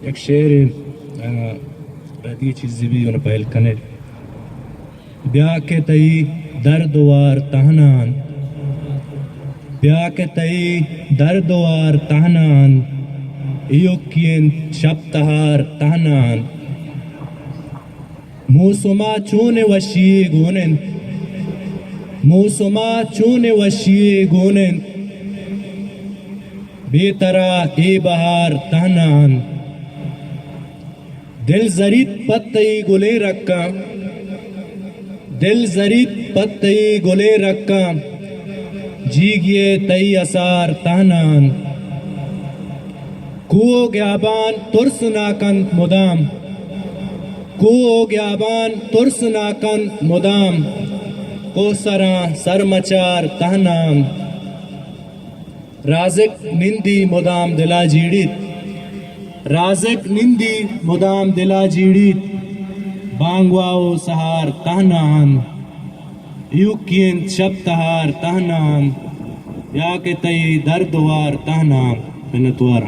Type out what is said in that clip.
یک شعر بدی چیزی بھی انہوں پہل کنے بیا کے تئی دردوار تہنان بیا کے تئی دردوار تہنان ایوکین شب تہار تہنان موسما چون وشی گونن موسما چون وشی گونن بے ترا اے بہار تہنان دل زرید پتئی گلے رکھا دل زرید پتئی گلے رکھا جیگیے تئی اثار تہنان کو گیابان ترس ناکن مدام کو گیابان ترس ناکن مدام کو سراں سر مچار تہنان رازق نندی مدام دلا جیڑیت رازق نندی مدام دلا جیڑیت بانگواو سہار تہنان یوکین شب تہار تہنان یا کہ تئی دردوار تہنان منتوار